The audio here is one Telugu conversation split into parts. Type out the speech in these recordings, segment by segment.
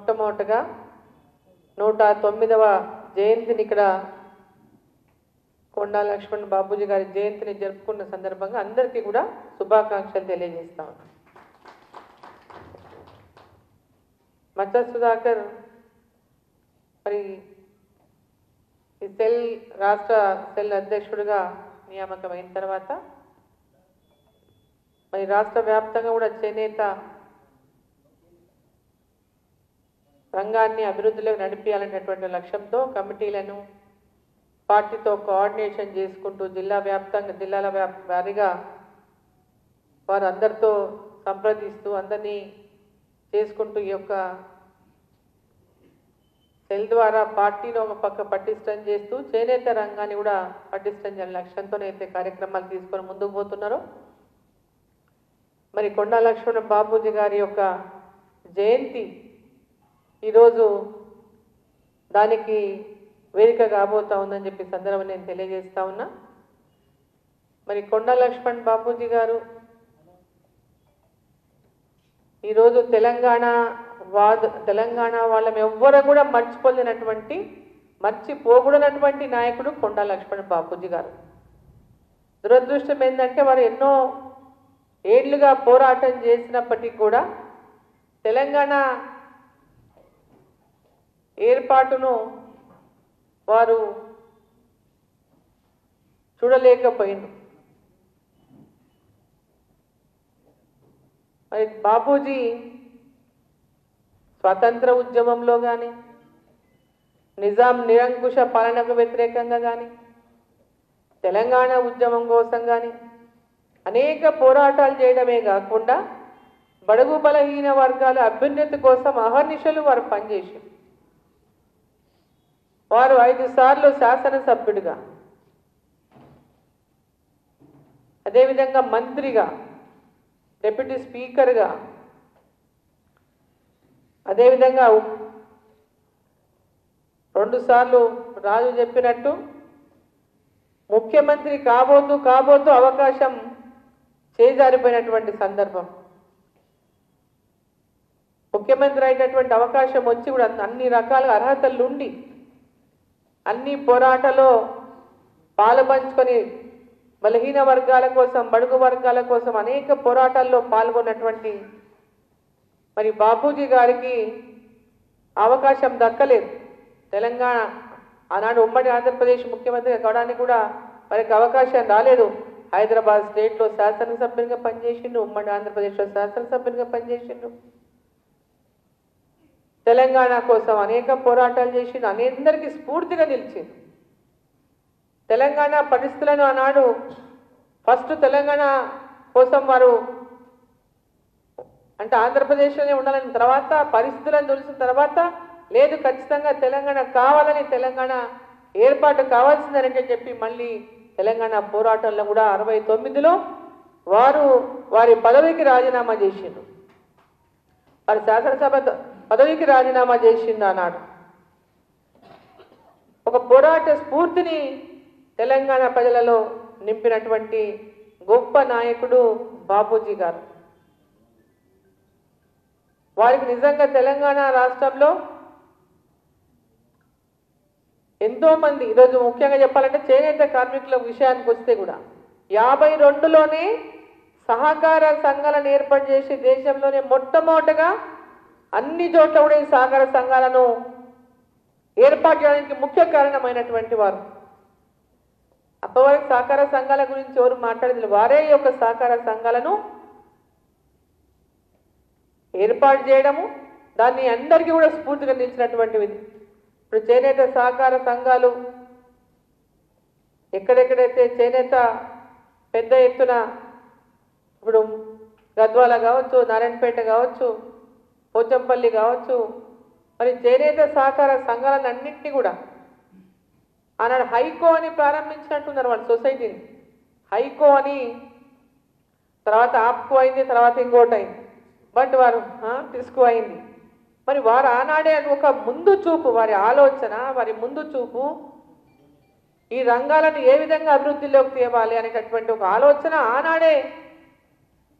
మొట్టమొదటగా 109వ జయంతిని ఇక్కడ కొండా లక్ష్మణ్ బాపూజీ గారి జయంతిని జరుపుకున్న సందర్భంగా అందరికీ కూడా శుభాకాంక్షలు తెలియజేస్తాం. మచ్చ సుధాకర్ మరి ఈ రాష్ట్ర సెల్ అధ్యక్షుడిగా నియామకమైన తర్వాత మరి రాష్ట్ర వ్యాప్తంగా కూడా చేనేత రంగాన్ని అభివృద్ధిలోకి నడిపించాలనేటువంటి లక్ష్యంతో కమిటీలను పార్టీతో కోఆర్డినేషన్ చేసుకుంటూ జిల్లాల వారీగా వారు అందరితో సంప్రదిస్తూ అందరినీ చేసుకుంటూ ఈ యొక్క సెల్ ద్వారా పార్టీని ఒక పక్క పటిష్టం చేస్తూ చేనేత రంగాన్ని కూడా పటిష్టం చేయాలని లక్ష్యంతోనైతే కార్యక్రమాలు తీసుకొని ముందుకు పోతున్నారో మరి కొండా లక్ష్మణ బాపూజీ గారి యొక్క జయంతి ఈరోజు దానికి వేదిక కాబోతా ఉందని చెప్పి సందర్భం నేను తెలియజేస్తా ఉన్నా. మరి కొండా లక్ష్మణ్ బాపూజీ గారు ఈరోజు తెలంగాణ వాళ్ళం ఎవ్వరూ కూడా మర్చిపోకూడనటువంటి నాయకుడు కొండా లక్ష్మణ్ బాపూజీ గారు. దురదృష్టం ఏంటంటే వారు ఎన్నో ఏళ్లుగా పోరాటం చేసినప్పటికీ కూడా తెలంగాణ ఏర్పాటును వారు చూడలేకపోయింది. మరి బాపూజీ స్వతంత్ర ఉద్యమంలో కానీ నిజాం నిరంకుశ పాలనకు వ్యతిరేకంగా కానీ తెలంగాణ ఉద్యమం కోసం కానీ అనేక పోరాటాలు చేయడమే కాకుండా బడుగు బలహీన వర్గాల అభ్యున్నతి కోసం అహర్నిశలు వారు పనిచేశారు. వారు 5 సార్లు శాసనసభ్యుడిగా, అదేవిధంగా మంత్రిగా, డిప్యూటీ స్పీకర్గా, అదేవిధంగా 2 సార్లు రాజు చెప్పినట్టు ముఖ్యమంత్రి కాబోతూ అవకాశం చేజారిపోయినటువంటి సందర్భం. ముఖ్యమంత్రి అయినటువంటి అవకాశం వచ్చి కూడా అన్ని రకాల అర్హతలు ఉండి అన్ని పోరాటాల్లో పాలుపంచుకొని బలహీన వర్గాల కోసం బడుగు వర్గాల కోసం అనేక పోరాటాల్లో పాల్గొన్నటువంటి మరి బాపూజీ గారికి అవకాశం దక్కలేదు. తెలంగాణ ఆనాడు ఉమ్మడి ఆంధ్రప్రదేశ్ ముఖ్యమంత్రి కావడానికి కూడా వారికి అవకాశం రాలేదు. హైదరాబాద్ స్టేట్లో శాసనసభ్యునిగా పనిచేసిండు, ఉమ్మడి ఆంధ్రప్రదేశ్లో శాసనసభ్యునిగా పనిచేసిండు, తెలంగాణ కోసం అనేక పోరాటాలు చేసిండు, అందరికీ స్ఫూర్తిగా నిలిచింది. తెలంగాణ పరిస్థితులను ఆనాడు ఫస్ట్ తెలంగాణ కోసం వారు అంటే ఆంధ్రప్రదేశ్లోనే ఉండాలని తర్వాత పరిస్థితులను తెలిసిన తర్వాత లేదు ఖచ్చితంగా తెలంగాణ కావాలని తెలంగాణ ఏర్పాటు కావాల్సిందని చెప్పి మళ్ళీ తెలంగాణ పోరాటంలో కూడా 69లో వారు వారి పదవికి రాజీనామా చేసిండ్రు. వారి శాసనసభ పదవికి రాజీనామా చేసిండు. ఆనాడు ఒక పోరాట స్ఫూర్తిని తెలంగాణ ప్రజలలో నింపినటువంటి గొప్ప నాయకుడు బాపూజీ గారు. వారికి నిజంగా తెలంగాణ రాష్ట్రంలో ఎంతో మంది ఈరోజు ముఖ్యంగా చెప్పాలంటే చేనేత కార్మికుల విషయానికి వస్తే కూడా 52లోనే సహకార సంఘాలను ఏర్పాటు చేసి దేశంలోనే మొట్టమొదటగా అన్ని చోట్ల కూడా ఈ సహకార సంఘాలను ఏర్పాటు చేయడానికి ముఖ్య కారణమైనటువంటి వారు. అప్పటివరకు సహకార సంఘాల గురించి ఎవరు మాట్లాడేది, వారే ఈ యొక్క సహకార సంఘాలను ఏర్పాటు చేయడము దాన్ని అందరికీ కూడా స్ఫూర్తిగా నిలిచినటువంటివి. ఇప్పుడు చేనేత సహకార సంఘాలు ఎక్కడెక్కడైతే చేనేత పెద్ద ఎత్తున ఇప్పుడు గద్వాల కావచ్చు, నారాయణపేట కావచ్చు, పోచంపల్లి కావచ్చు, మరి చేనేత సహకార సంఘాలను అన్నింటినీ కూడా ఆనాడు హైకో అని ప్రారంభించినట్టున్నారు వాళ్ళ సొసైటీని. హైకో అని తర్వాత ఆప్కో అయింది, తర్వాత ఇంకోటి అయింది, బట్ వారు టిస్కో అయింది. మరి వారు ఆనాడే ఒక ముందు చూపు, వారి ఆలోచన, వారి ముందు చూపు ఈ రంగాలను ఏ విధంగా అభివృద్ధిలోకి తేవాలి అనేటటువంటి ఒక ఆలోచన ఆనాడే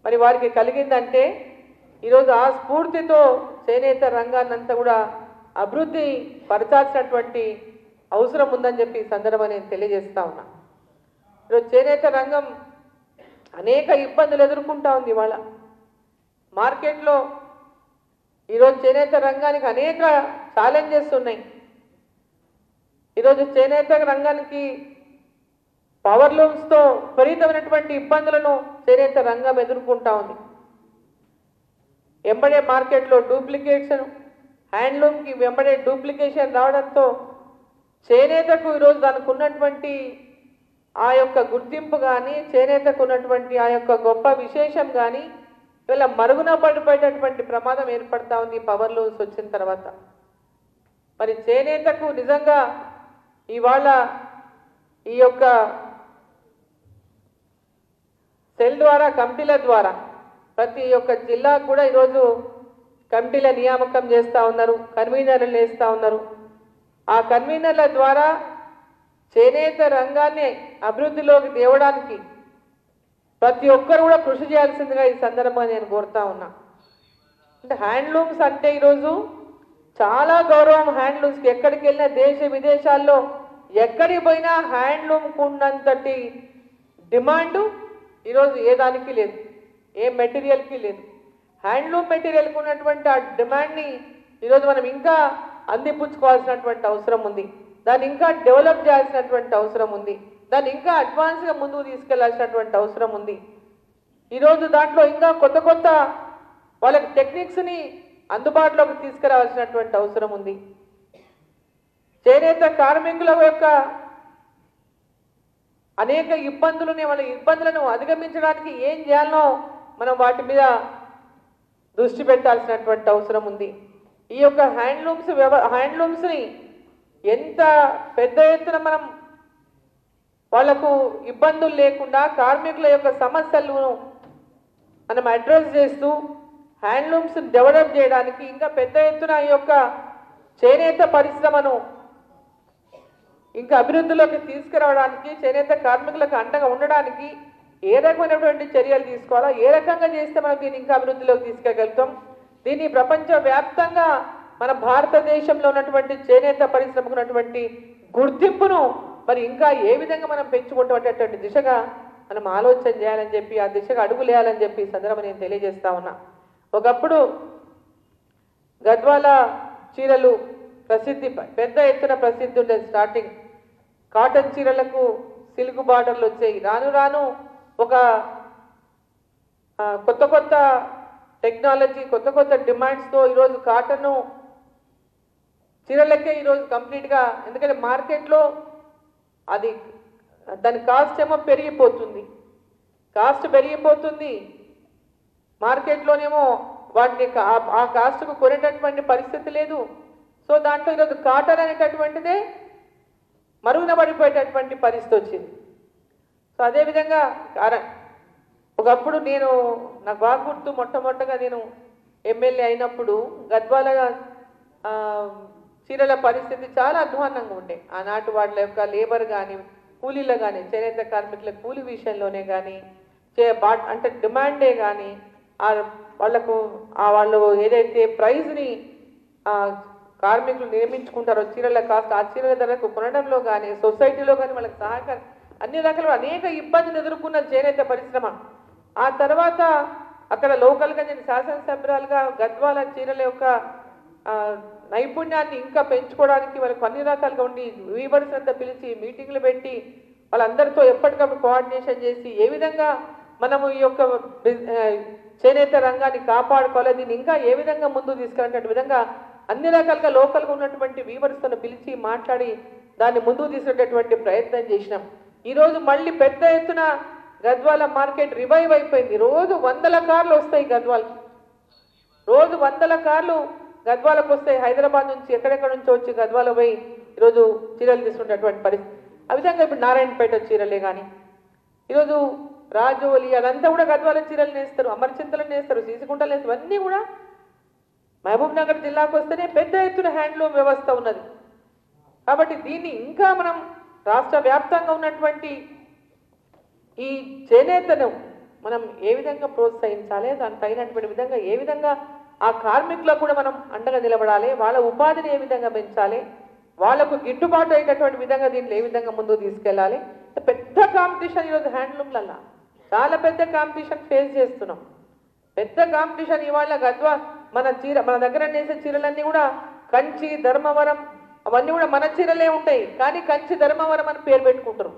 మరి వారికి కలిగిందంటే ఈరోజు ఆ స్ఫూర్తితో చేనేత రంగాన్నంతా కూడా అభివృద్ధి పరచాల్సినటువంటి అవసరం ఉందని చెప్పి ఈ సందర్భంగా నేను తెలియజేస్తా ఉన్నా. ఈరోజు చేనేత రంగం అనేక ఇబ్బందులు ఎదుర్కొంటా ఉంది. ఇవాళ మార్కెట్లో ఈరోజు చేనేత రంగానికి అనేక ఛాలెంజెస్ ఉన్నాయి. ఈరోజు చేనేత రంగానికి పవర్ లూమ్స్తో విపరీతమైనటువంటి ఇబ్బందులను చేనేత రంగం ఎదుర్కొంటా ఉంది. వెంబడే మార్కెట్లో డూప్లికేషన్, హ్యాండ్లూమ్కి వెంబడే డూప్లికేషన్ రావడంతో చేనేతకు ఈరోజు దానికి ఉన్నటువంటి ఆ యొక్క గుర్తింపు కానీ, చేనేతకు ఉన్నటువంటి ఆ యొక్క గొప్ప విశేషం కానీ ఇవాళ మరుగున పడిపోయేటటువంటి ప్రమాదం ఏర్పడతా ఉంది పవర్ లూమ్స్ వచ్చిన తర్వాత. మరి చేనేతకు నిజంగా ఇవాళ ఈ యొక్క సెల్ ద్వారా, కమిటీల ద్వారా ప్రతి ఒక్క జిల్లాకు కూడా ఈరోజు కమిటీల నియామకం చేస్తూ ఉన్నారు, కన్వీనర్లు వేస్తూ ఉన్నారు. ఆ కన్వీనర్ల ద్వారా చేనేత రంగాన్ని అభివృద్ధిలోకి తేవడానికి ప్రతి ఒక్కరు కూడా కృషి చేయాల్సిందిగా ఈ సందర్భంగా నేను కోరుతా ఉన్నా. అంటే హ్యాండ్లూమ్స్ అంటే ఈరోజు చాలా గౌరవం హ్యాండ్లూమ్స్కి. ఎక్కడికి వెళ్ళినా దేశ విదేశాల్లో ఎక్కడికి పోయినా హ్యాండ్లూమ్కు ఉన్నంతటి డిమాండు ఈరోజు ఏ దానికి లేదు, ఏ మెటీరియల్కి లేదు. హ్యాండ్లూమ్ మెటీరియల్కి ఉన్నటువంటి ఆ డిమాండ్ని ఈరోజు మనం ఇంకా అందిపుచ్చుకోవాల్సినటువంటి అవసరం ఉంది. దాన్ని ఇంకా డెవలప్ చేయాల్సినటువంటి అవసరం ఉంది. దాన్ని ఇంకా అడ్వాన్స్గా ముందుకు తీసుకెళ్లాల్సినటువంటి అవసరం ఉంది. ఈరోజు దాంట్లో ఇంకా కొత్త కొత్త వాళ్ళకి టెక్నిక్స్ని అందుబాటులోకి తీసుకురావాల్సినటువంటి అవసరం ఉంది. చేనేత కార్మికుల యొక్క అనేక ఇబ్బందులని, వాళ్ళ ఇబ్బందులను అధిగమించడానికి ఏం చేయాలనో మనం వాటి మీద దృష్టి పెట్టాల్సినటువంటి అవసరం ఉంది. ఈ యొక్క హ్యాండ్లూమ్స్ని ఎంత పెద్ద ఎత్తున మనం వాళ్లకు ఇబ్బందులు లేకుండా కార్మికుల యొక్క సమస్యలను మనం అడ్రస్ చేస్తూ హ్యాండ్లూమ్స్ డెవలప్ చేయడానికి, ఇంకా పెద్ద ఎత్తున ఈ యొక్క చేనేత పరిశ్రమను ఇంకా అభివృద్ధిలోకి తీసుకురావడానికి, చేనేత కార్మికులకు అండగా ఉండడానికి ఏ రకమైనటువంటి చర్యలు తీసుకోవాలా, ఏ రకంగా చేస్తే మనం దీన్ని ఇంకా అభివృద్ధిలోకి తీసుకెళ్తాం, దీన్ని ప్రపంచవ్యాప్తంగా మన భారతదేశంలో ఉన్నటువంటి చేనేత పరిశ్రమకు ఉన్నటువంటి గుర్తింపును మరి ఇంకా ఏ విధంగా మనం పెంచుకుంటామనేటువంటి దిశగా మనం ఆలోచన చేయాలని చెప్పి, ఆ దిశగా అడుగులేయాలని చెప్పి ఈ సందర్భం నేను తెలియజేస్తా ఉన్నా. ఒకప్పుడు గద్వాల చీరలు ప్రసిద్ధి, పెద్ద ఎత్తున ప్రసిద్ధి ఉండేది. స్టార్టింగ్ కాటన్ చీరలకు సిల్క్ బార్డర్లు వచ్చాయి. రాను రాను ఒక కొత్త కొత్త టెక్నాలజీ, కొత్త కొత్త డిమాండ్స్తో ఈరోజు కాటన్ చీరలకే ఈరోజు కంప్లీట్గా, ఎందుకంటే మార్కెట్లో అది దాని కాస్ట్ ఏమో పెరిగిపోతుంది, మార్కెట్లోనేమో వాటిని ఆ కాస్ట్కు కొనేటటువంటి పరిస్థితి లేదు. సో దాంట్లో ఈరోజు కాటన్ అనేటటువంటిదే మరుగున పడిపోయేటటువంటి పరిస్థితి వచ్చింది. సో అదేవిధంగా ఒకప్పుడు నాకు బాగా గుర్తు, మొట్టమొదటగా నేను ఎమ్మెల్యే అయినప్పుడు గద్వాల చీరల పరిస్థితి చాలా అధ్వాన్నంగా ఉండే. ఆనాటి వాళ్ళ యొక్క లేబర్ కానీ, కూలీలు కానీ, చేనేత కార్మికుల కూలీ విషయంలోనే కానీ, అంటే డిమాండే కానీ, వాళ్ళు ఏదైతే ప్రైజ్ని కార్మికులు నియమించుకుంటారో చీరల కాస్ట్, ఆ చీరల ధరకు కొనడంలో కానీ, సొసైటీలో కానీ వాళ్ళకి సహకారం, అన్ని రకాల అనేక ఇబ్బందులు ఎదుర్కొన్న చేనేత పరిశ్రమ. ఆ తర్వాత అక్కడ లోకల్గా నేను శాసనసభ్యురాలుగా గద్వాల చీరల యొక్క నైపుణ్యాన్ని ఇంకా పెంచుకోవడానికి వాళ్ళకి అన్ని రకాలుగా ఉండి వీవర్స్ అంతా పిలిచి మీటింగ్లు పెట్టి వాళ్ళందరితో ఎప్పటికప్పుడు కోఆర్డినేషన్ చేసి ఏ విధంగా మనము ఈ యొక్క చేనేత రంగాన్ని కాపాడుకోవాలి, దీన్ని ఇంకా ఏ విధంగా ముందుకు తీసుకెళ్ళేటువంటి విధంగా అన్ని రకాలుగా లోకల్గా ఉన్నటువంటి వీవర్స్తో పిలిచి మాట్లాడి దాన్ని ముందుకు తీసుకునేటటువంటి ప్రయత్నం చేసినాం. ఈరోజు మళ్ళీ పెద్ద ఎత్తున గద్వాల మార్కెట్ రివైవ్ అయిపోయింది. రోజు 100 కార్లు వస్తాయి గద్వాలకి, రోజు 100 కార్లు గద్వాలకు వస్తాయి. హైదరాబాద్ నుంచి ఎక్కడెక్కడ నుంచి వచ్చి గద్వాల పోయి ఈరోజు చీరలు తీసుకునేటటువంటి పరిస్థితి. ఆ విధంగా ఇప్పుడు నారాయణపేట చీరలే కానీ, ఈరోజు రాజోలి అదంతా కూడా గద్వాల చీరలు నేస్తారు, అమర్చింతలు నేస్తారు, సీసుకుంటలు నేస్తారు. ఇవన్నీ కూడా మహబూబ్ నగర్ జిల్లాకు వస్తేనే పెద్ద ఎత్తున హ్యాండ్లూమ్ వ్యవస్థ ఉన్నది. కాబట్టి దీన్ని ఇంకా మనం రాష్ట్ర వ్యాప్తంగా ఉన్నటువంటి ఈ చేనేతను మనం ఏ విధంగా ప్రోత్సహించాలి, దానికి తగినటువంటి విధంగా ఏ విధంగా ఆ కార్మికులకు కూడా మనం అండగా నిలబడాలి, వాళ్ళ ఉపాధిని ఏ విధంగా పెంచాలి, వాళ్ళకు గిట్టుబాటు అయ్యేటటువంటి విధంగా దీంట్లో ఏ విధంగా ముందుకు తీసుకెళ్ళాలి. పెద్ద కాంపిటీషన్ ఈరోజు హ్యాండ్లూమ్లల్లో చాలా పెద్ద కాంపిటీషన్ ఫేస్ చేస్తున్నాం. పెద్ద కాంపిటీషన్ ఇవాళ గద్వా మన దగ్గర నేసే చీరలన్నీ కూడా కంచి, ధర్మవరం అవన్నీ కూడా మన చీరలే ఉంటాయి. కానీ కంచి, ధర్మవరం అని పేరు పెట్టుకుంటారు.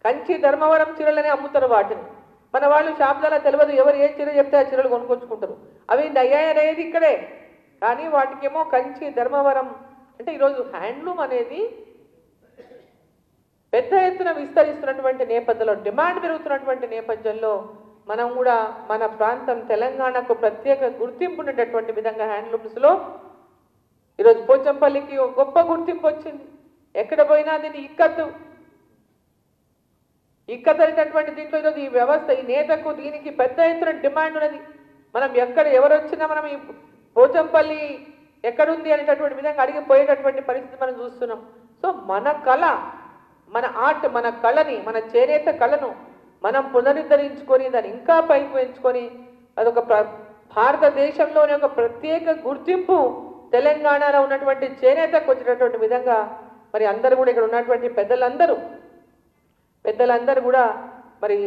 కంచి, ధర్మవరం చీరలనే అమ్ముతారు వాటిని. మన వాళ్ళు షాపులలో తెలియదు, ఎవరు ఏ చీర చెప్తే ఆ చీరలు కొనుక్కొచ్చుకుంటారు. అవి తయారయ్యేది ఇక్కడే, కానీ వాటికేమో కంచి, ధర్మవరం. అంటే ఈరోజు హ్యాండ్లూమ్ అనేది పెద్ద ఎత్తున విస్తరిస్తున్నటువంటి నేపథ్యంలో, డిమాండ్ పెరుగుతున్నటువంటి నేపథ్యంలో మనం కూడా మన ప్రాంతం తెలంగాణకు ప్రత్యేక గుర్తింపు ఉండేటటువంటి విధంగా హ్యాండ్లూమ్స్లో ఈరోజు పోచంపల్లికి ఒక గొప్ప గుర్తింపు వచ్చింది. ఎక్కడ పోయినా దీన్ని ఇక్కతైనటువంటి దీంట్లో ఈరోజు ఈ వ్యవస్థ, ఈ నేతకు దీనికి పెద్ద ఎత్తున డిమాండ్ ఉన్నది. మనం ఎవరు వచ్చినా మనం ఈ పోచంపల్లి ఎక్కడుంది అనేటటువంటి విధంగా అడిగిపోయేటటువంటి పరిస్థితి మనం చూస్తున్నాం. సో మన కళ, మన ఆర్ట్, మన కళని, మన చేనేత కళను మనం పునరుద్ధరించుకొని దాన్ని ఇంకా పైకి పెంచుకొని అదొక భారతదేశంలోనే ఒక ప్రత్యేక గుర్తింపు తెలంగాణలో ఉన్నటువంటి చేనేతకు వచ్చినటువంటి విధంగా మరి అందరూ కూడా ఇక్కడ ఉన్నటువంటి పెద్దలందరూ కూడా మరి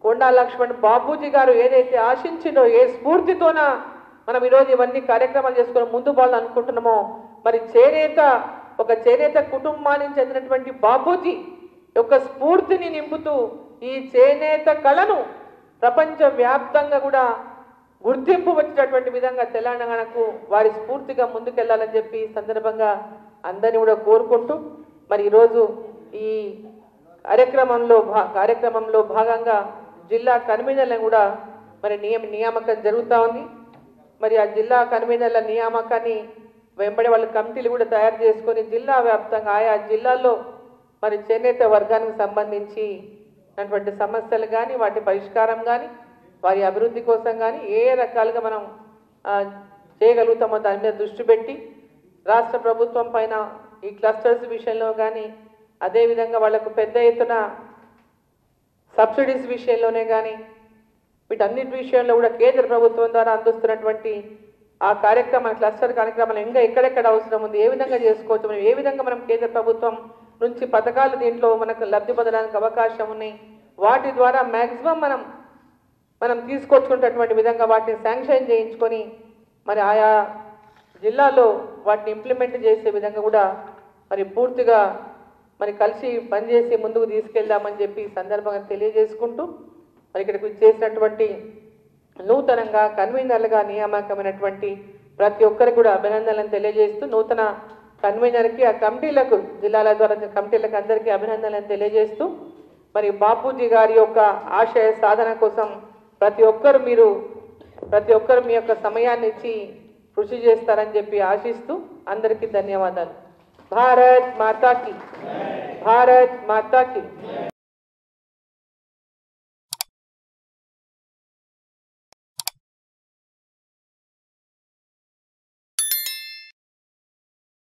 కొండా లక్ష్మణ్ బాబూజీ గారు ఏదైతే ఆశించిందో, ఏ స్ఫూర్తితోన మనం ఈరోజు ఇవన్నీ కార్యక్రమాలు చేసుకొని ముందు పోవాలని అనుకుంటున్నామో, మరి ఒక చేనేత కుటుంబానికి చెందినటువంటి బాబూజీ యొక్క స్ఫూర్తిని నింపుతూ ఈ చేనేత కళను ప్రపంచవ్యాప్తంగా కూడా గుర్తింపు వచ్చేటటువంటి విధంగా తెలంగాణకు వారి స్ఫూర్తిగా ముందుకెళ్లాలని చెప్పి సందర్భంగా అందరినీ కూడా కోరుకుంటూ, మరి ఈరోజు ఈ కార్యక్రమంలో భాగంగా జిల్లా కన్వీనర్లను కూడా మరి నియామకం జరుగుతూ ఉంది. మరి ఆ జిల్లా కన్వీనర్ల నియామకాన్ని వెంబడి వాళ్ళ కమిటీలు కూడా తయారు చేసుకొని జిల్లా వ్యాప్తంగా ఆయా జిల్లాల్లో మరి చేనేత వర్గానికి సంబంధించి అటువంటి సమస్యలు కానీ, వాటి పరిష్కారం కానీ, వారి అభివృద్ధి కోసం కానీ ఏ రకాలుగా మనం చేయగలుగుతామో దాని మీద దృష్టి పెట్టి రాష్ట్ర ప్రభుత్వం పైన ఈ క్లస్టర్స్ విషయంలో కానీ, అదేవిధంగా వాళ్లకు పెద్ద ఎత్తున సబ్సిడీస్ విషయంలోనే కానీ, వీటన్నిటి విషయంలో కూడా కేంద్ర ప్రభుత్వం ద్వారా అందిస్తున్నటువంటి ఆ క్లస్టర్ కార్యక్రమాలు ఇంకా ఎక్కడెక్కడ అవసరం ఉంది, ఏ విధంగా చేసుకోవచ్చు, మనం ఏ విధంగా మనం కేంద్ర ప్రభుత్వం నుంచి పథకాలు దీంట్లో మనకు లబ్ధి పొందడానికి అవకాశం ఉన్నాయి, వాటి ద్వారా మ్యాక్సిమం మనం తీసుకొచ్చుకునేటటువంటి విధంగా వాటిని శాంక్షన్ చేయించుకొని మరి ఆయా జిల్లాలో వాటిని ఇంప్లిమెంట్ చేసే విధంగా కూడా మరి పూర్తిగా మరి కలిసి పనిచేసి ముందుకు తీసుకెళ్దామని చెప్పి సందర్భంగా తెలియజేసుకుంటూ, మరి ఇక్కడికి చేసినటువంటి నూతనంగా కన్వీనర్లుగా నియామకమైనటువంటి ప్రతి ఒక్కరికి కూడా అభినందనలను తెలియజేస్తూ, నూతన కన్వీనర్కి, ఆ కమిటీలకు, జిల్లాల ద్వారా కమిటీలకు అందరికీ అభినందనలను తెలియజేస్తూ, మరి బాపూజీ గారి యొక్క ఆశయ సాధన కోసం ప్రతి ఒక్కరు మీ యొక్క సమయాన్ని ఇచ్చి కృషి చేస్తారని చెప్పి ఆశిస్తూ అందరికీ ధన్యవాదాలు. భారత్ మాతాకి.